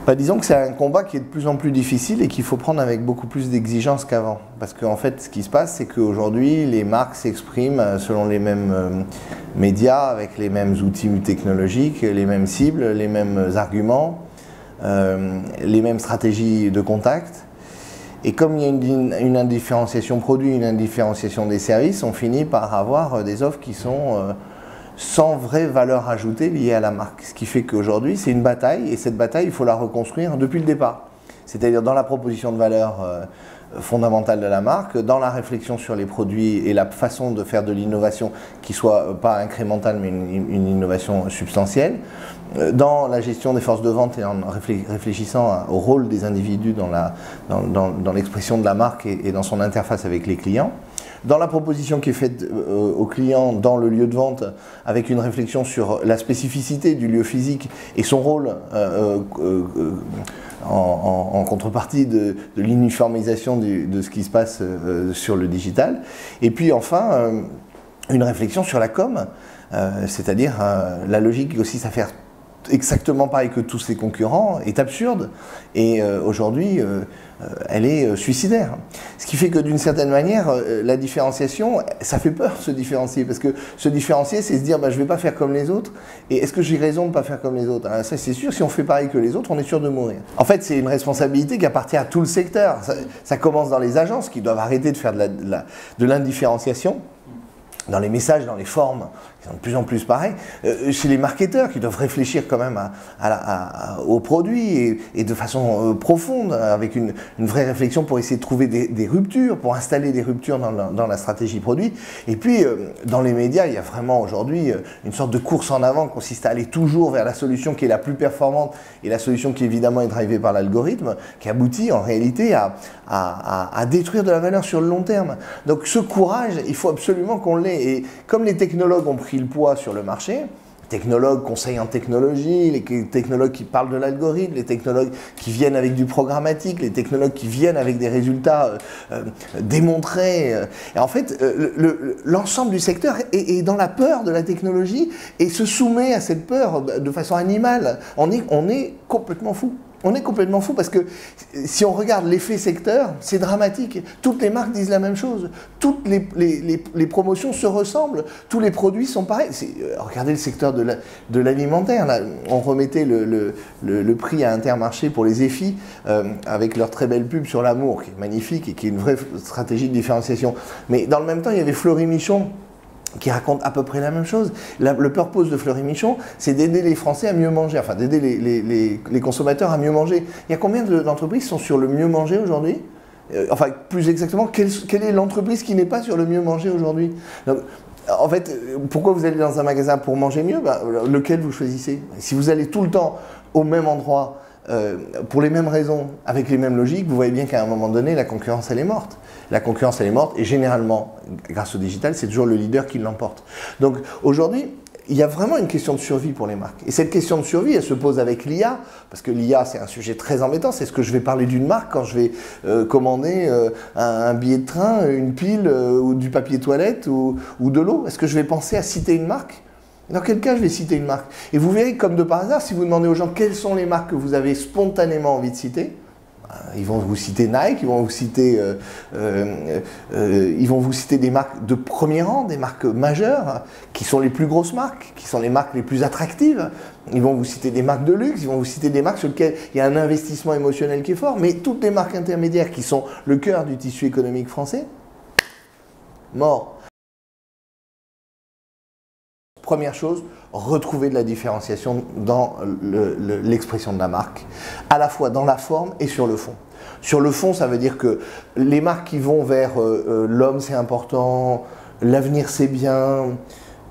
Disons que c'est un combat qui est de plus en plus difficile et qu'il faut prendre avec beaucoup plus d'exigence qu'avant. Parce qu'en fait, ce qui se passe, c'est qu'aujourd'hui, les marques s'expriment selon les mêmes médias, avec les mêmes outils technologiques, les mêmes cibles, les mêmes arguments, les mêmes stratégies de contact. Et comme il y a une indifférenciation produit, une indifférenciation des services, on finit par avoir des offres qui sont sans vraie valeur ajoutée liée à la marque. Ce qui fait qu'aujourd'hui, c'est une bataille, et cette bataille, il faut la reconstruire depuis le départ. C'est-à-dire dans la proposition de valeur fondamentale de la marque, dans la réflexion sur les produits et la façon de faire de l'innovation qui soit pas incrémentale, mais une innovation substantielle, dans la gestion des forces de vente et en réfléchissant au rôle des individus dans l'expression de la marque et dans son interface avec les clients. Dans la proposition qui est faite aux clients dans le lieu de vente, avec une réflexion sur la spécificité du lieu physique et son rôle en contrepartie de l'uniformisation de ce qui se passe sur le digital. Et puis enfin, une réflexion sur la com, c'est-à-dire la logique qui consiste à faire exactement pareil que tous ses concurrents est absurde et aujourd'hui elle est suicidaire. Ce qui fait que d'une certaine manière la différenciation, ça fait peur se différencier, parce que se différencier c'est se dire je ne vais pas faire comme les autres, et est-ce que j'ai raison de ne pas faire comme les autres? Ça c'est sûr, si on fait pareil que les autres on est sûr de mourir. En fait c'est une responsabilité qui appartient à tout le secteur. Ça commence dans les agences qui doivent arrêter de faire de l'indifférenciation dans les messages, dans les formes, qui sont de plus en plus pareils, chez les marketeurs qui doivent réfléchir quand même aux produits et de façon profonde, avec une vraie réflexion pour essayer de trouver des ruptures, pour installer des ruptures dans la stratégie produit. Et puis, dans les médias, il y a vraiment aujourd'hui une sorte de course en avant qui consiste à aller toujours vers la solution qui est la plus performante et la solution qui évidemment est drivée par l'algorithme, qui aboutit en réalité à détruire de la valeur sur le long terme. Donc ce courage, il faut absolument qu'on l'ait. Et comme les technologues ont pris le poids sur le marché, les technologues conseillent en technologie, les technologues qui parlent de l'algorithme, les technologues qui viennent avec du programmatique, les technologues qui viennent avec des résultats démontrés. Et en fait, l'ensemble du secteur est dans la peur de la technologie et se soumet à cette peur de façon animale. On est complètement fou. On est complètement fou parce que si on regarde l'effet secteur, c'est dramatique. Toutes les marques disent la même chose. Toutes les promotions se ressemblent. Tous les produits sont pareils. Regardez le secteur de l'alimentaire. On remettait le prix à Intermarché pour les EFI avec leur très belle pub sur l'amour, qui est magnifique et qui est une vraie stratégie de différenciation. Mais dans le même temps, il y avait Fleury Michon qui raconte à peu près la même chose. Le purpose de Fleury Michon, c'est d'aider les Français à mieux manger, enfin d'aider les consommateurs à mieux manger. Il y a combien d'entreprises qui sont sur le mieux manger aujourd'hui? Enfin, plus exactement, quelle est l'entreprise qui n'est pas sur le mieux manger aujourd'hui? En fait, pourquoi vous allez dans un magasin pour manger mieux? Lequel vous choisissez? Si vous allez tout le temps au même endroit, pour les mêmes raisons, avec les mêmes logiques, vous voyez bien qu'à un moment donné, la concurrence, elle est morte. La concurrence, elle est morte, et généralement, grâce au digital, c'est toujours le leader qui l'emporte. Donc aujourd'hui, il y a vraiment une question de survie pour les marques. Et cette question de survie, elle se pose avec l'IA, parce que l'IA, c'est un sujet très embêtant. C'est ce que je vais parler d'une marque quand je vais commander un billet de train, une pile, ou du papier toilette, ou de l'eau. Est-ce que je vais penser à citer une marque? Dans quel cas je vais citer une marque? Et vous verrez, comme de par hasard, si vous demandez aux gens quelles sont les marques que vous avez spontanément envie de citer, ils vont vous citer Nike, ils vont vous citer des marques de premier rang, des marques majeures, qui sont les plus grosses marques, qui sont les marques les plus attractives. Ils vont vous citer des marques de luxe, ils vont vous citer des marques sur lesquelles il y a un investissement émotionnel qui est fort. Mais toutes les marques intermédiaires qui sont le cœur du tissu économique français, mort. Première chose, retrouver de la différenciation dans l'expression de la marque, à la fois dans la forme et sur le fond. Sur le fond, ça veut dire que les marques qui vont vers l'homme c'est important, l'avenir c'est bien,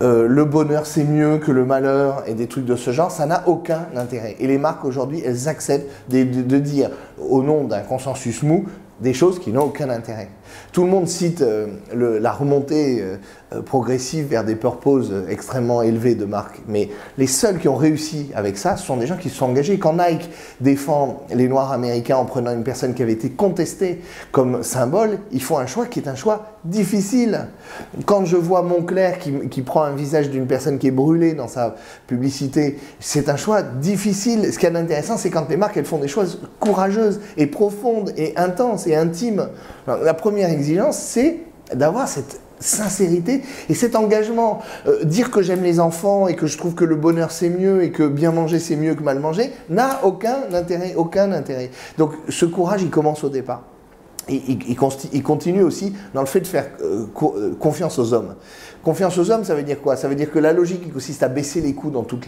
le bonheur c'est mieux que le malheur et des trucs de ce genre, ça n'a aucun intérêt. Et les marques aujourd'hui, elles acceptent de dire au nom d'un consensus mou des choses qui n'ont aucun intérêt. Tout le monde cite la remontée progressive vers des purposes extrêmement élevés de marques, mais les seuls qui ont réussi avec ça, ce sont des gens qui se sont engagés. Quand Nike défend les Noirs américains en prenant une personne qui avait été contestée comme symbole, ils font un choix qui est un choix difficile. Quand je vois Moncler qui prend un visage d'une personne qui est brûlée dans sa publicité, c'est un choix difficile. Ce qui est intéressant, c'est quand les marques elles font des choix courageuses et profondes et intenses et intimes. Alors, la première exigence, c'est d'avoir cette sincérité et cet engagement. Dire que j'aime les enfants et que je trouve que le bonheur c'est mieux et que bien manger c'est mieux que mal manger n'a aucun intérêt, aucun intérêt. Donc ce courage il commence au départ. Il continue aussi dans le fait de faire confiance aux hommes. Confiance aux hommes, ça veut dire quoi? Ça veut dire que la logique qui consiste à baisser les coûts dans tous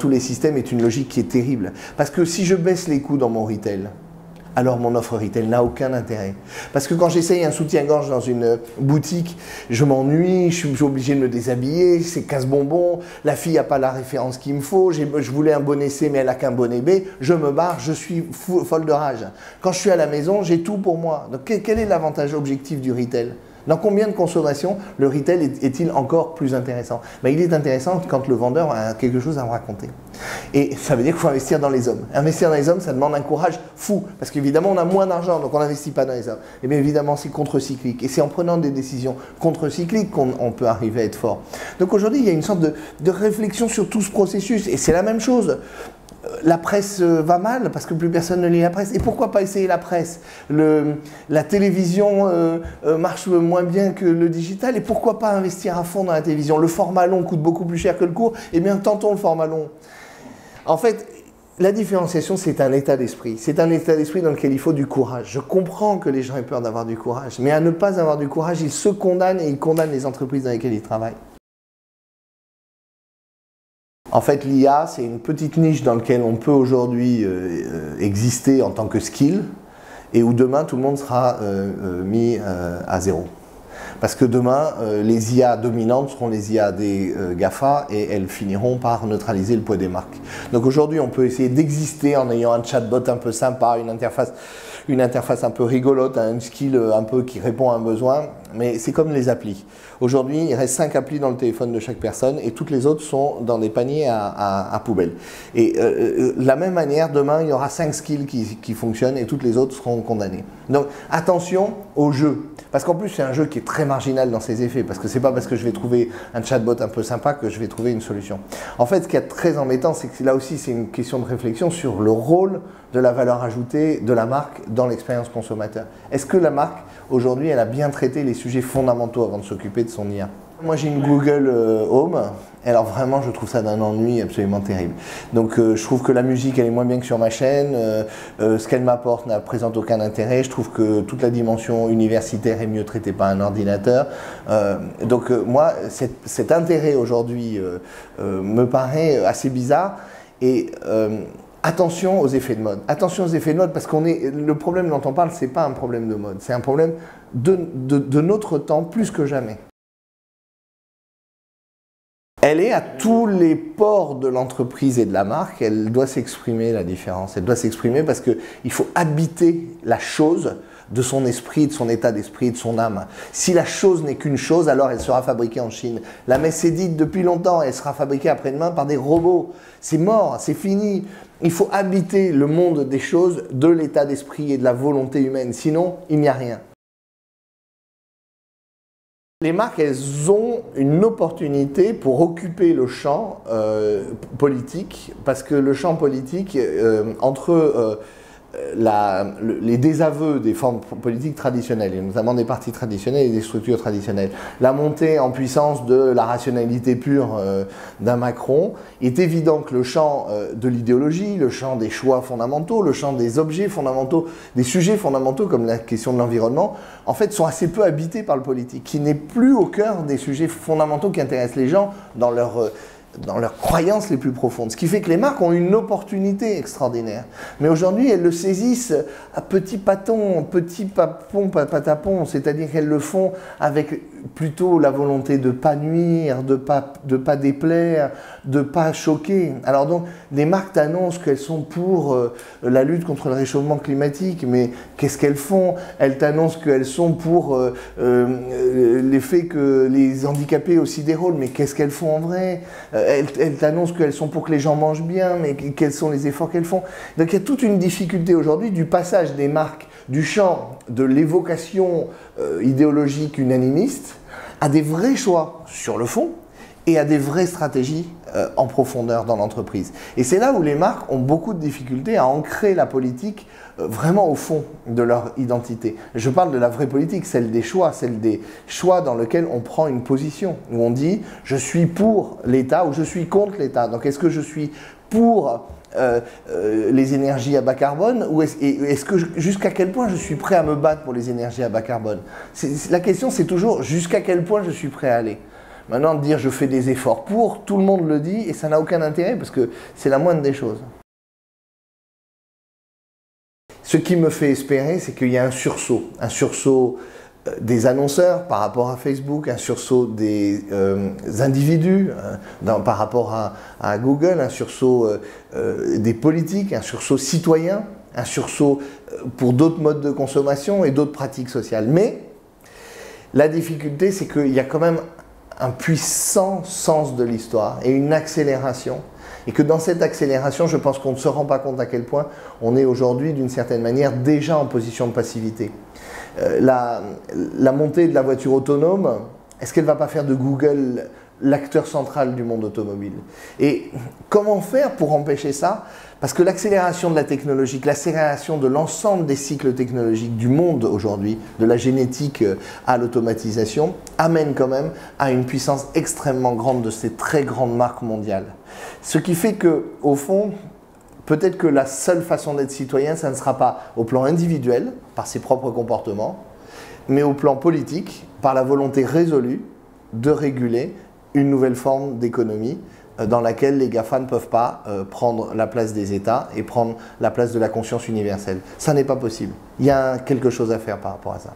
les systèmes est une logique qui est terrible. Parce que si je baisse les coûts dans mon retail, alors mon offre retail n'a aucun intérêt. Parce que quand j'essaye un soutien-gorge dans une boutique, je m'ennuie, je suis obligé de me déshabiller, c'est casse-bonbon, la fille n'a pas la référence qu'il me faut, je voulais un bonnet C mais elle n'a qu'un bonnet B, je me barre, je suis folle de rage. Quand je suis à la maison, j'ai tout pour moi. Donc quel est l'avantage objectif du retail? Dans combien de consommations le retail est-il encore plus intéressant? Ben, il est intéressant quand le vendeur a quelque chose à me raconter. Et ça veut dire qu'il faut investir dans les hommes. Investir dans les hommes, ça demande un courage fou. Parce qu'évidemment, on a moins d'argent, donc on n'investit pas dans les hommes. Et bien évidemment, c'est contre-cyclique. Et c'est en prenant des décisions contre-cycliques qu'on peut arriver à être fort. Donc aujourd'hui, il y a une sorte de réflexion sur tout ce processus. Et c'est la même chose. La presse va mal parce que plus personne ne lit la presse. Et pourquoi pas essayer la presse? La télévision marche moins bien que le digital. Et pourquoi pas investir à fond dans la télévision? Le format long coûte beaucoup plus cher que le court. Eh bien, tentons le format long. En fait, la différenciation, c'est un état d'esprit. C'est un état d'esprit dans lequel il faut du courage. Je comprends que les gens aient peur d'avoir du courage. Mais à ne pas avoir du courage, ils se condamnent et ils condamnent les entreprises dans lesquelles ils travaillent. En fait, l'IA, c'est une petite niche dans laquelle on peut aujourd'hui exister en tant que skill et où demain, tout le monde sera mis à zéro. Parce que demain, les IA dominantes seront les IA des GAFA et elles finiront par neutraliser le poids des marques. Donc aujourd'hui, on peut essayer d'exister en ayant un chatbot un peu sympa, une interface un peu rigolote, un skill un peu qui répond à un besoin, mais c'est comme les applis. Aujourd'hui, il reste 5 applis dans le téléphone de chaque personne et toutes les autres sont dans des paniers à poubelle. Et de la même manière, demain, il y aura 5 skills qui fonctionnent et toutes les autres seront condamnées. Donc attention au jeu. Parce qu'en plus, c'est un jeu qui est très marginal dans ses effets, parce que c'est pas parce que je vais trouver un chatbot un peu sympa que je vais trouver une solution. En fait, ce qui est très embêtant, c'est que là aussi, c'est une question de réflexion sur le rôle de la valeur ajoutée de la marque dans l'expérience consommateur. Est-ce que la marque, aujourd'hui, elle a bien traité les sujets fondamentaux avant de s'occuper de son IA? Moi, j'ai une Google Home. Alors vraiment, je trouve ça d'un ennui absolument terrible. Donc je trouve que la musique, elle est moins bien que sur ma chaîne. Ce qu'elle m'apporte ne présente aucun intérêt. Je trouve que toute la dimension universitaire est mieux traitée par un ordinateur. Moi, cet intérêt aujourd'hui me paraît assez bizarre. Et attention aux effets de mode. Attention aux effets de mode parce le problème dont on parle, c'est pas un problème de mode. C'est un problème de notre temps plus que jamais. Elle est à tous les pores de l'entreprise et de la marque, elle doit s'exprimer la différence. Elle doit s'exprimer parce qu'il faut habiter la chose de son esprit, de son état d'esprit, de son âme. Si la chose n'est qu'une chose, alors elle sera fabriquée en Chine. La messe est dite depuis longtemps, elle sera fabriquée après-demain par des robots. C'est mort, c'est fini. Il faut habiter le monde des choses de l'état d'esprit et de la volonté humaine, sinon il n'y a rien. Les marques, elles ont une opportunité pour occuper le champ politique, parce que le champ politique, entre les désaveux des formes politiques traditionnelles, et notamment des partis traditionnels et des structures traditionnelles, la montée en puissance de la rationalité pure d'un Macron, il est évident que le champ de l'idéologie, le champ des choix fondamentaux, le champ des objets fondamentaux, des sujets fondamentaux comme la question de l'environnement, en fait sont assez peu habités par le politique, qui n'est plus au cœur des sujets fondamentaux qui intéressent les gens dans leurs croyances les plus profondes. Ce qui fait que les marques ont une opportunité extraordinaire. Mais aujourd'hui, elles le saisissent à petits patons, petits papons, patapons, c'est-à-dire qu'elles le font avec plutôt la volonté de ne pas nuire, de pas déplaire, de ne pas choquer. Alors donc, les marques t'annoncent qu'elles sont pour la lutte contre le réchauffement climatique, mais qu'est-ce qu'elles font? Elles t'annoncent qu'elles sont pour l'effet que les handicapés aient aussi des rôles, mais qu'est-ce qu'elles font en vrai? Elles t'annoncent qu'elles sont pour que les gens mangent bien, mais quels sont les efforts qu'elles font? Donc il y a toute une difficulté aujourd'hui du passage des marques du champ de l'évocation idéologique unanimiste à des vrais choix sur le fond et à des vraies stratégies en profondeur dans l'entreprise. Et c'est là où les marques ont beaucoup de difficultés à ancrer la politique vraiment au fond de leur identité. Je parle de la vraie politique, celle des choix dans lesquels on prend une position, où on dit « je suis pour l'État » ou « je suis contre l'État ». Donc est-ce que je suis pour les énergies à bas carbone ou est-ce que jusqu'à quel point je suis prêt à me battre pour les énergies à bas carbone? La question c'est toujours jusqu'à quel point je suis prêt à aller. Maintenant de dire je fais des efforts pour, tout le monde le dit et ça n'a aucun intérêt parce que c'est la moindre des choses. Ce qui me fait espérer c'est qu'il y a un sursaut des annonceurs par rapport à Facebook, un sursaut des individus par rapport à Google, un sursaut des politiques, un sursaut citoyen, un sursaut pour d'autres modes de consommation et d'autres pratiques sociales. Mais la difficulté, c'est qu'il y a quand même un puissant sens de l'histoire et une accélération. Et que dans cette accélération, je pense qu'on ne se rend pas compte à quel point on est aujourd'hui, d'une certaine manière, déjà en position de passivité. La montée de la voiture autonome, est-ce qu'elle ne va pas faire de Google l'acteur central du monde automobile? Et comment faire pour empêcher ça? Parce que l'accélération de la technologie, l'accélération de l'ensemble des cycles technologiques du monde aujourd'hui, de la génétique à l'automatisation, amène quand même à une puissance extrêmement grande de ces très grandes marques mondiales. Ce qui fait que, au fond, peut-être que la seule façon d'être citoyen, ça ne sera pas au plan individuel, par ses propres comportements, mais au plan politique, par la volonté résolue de réguler une nouvelle forme d'économie dans laquelle les GAFA ne peuvent pas prendre la place des États et prendre la place de la conscience universelle. Ça n'est pas possible. Il y a quelque chose à faire par rapport à ça.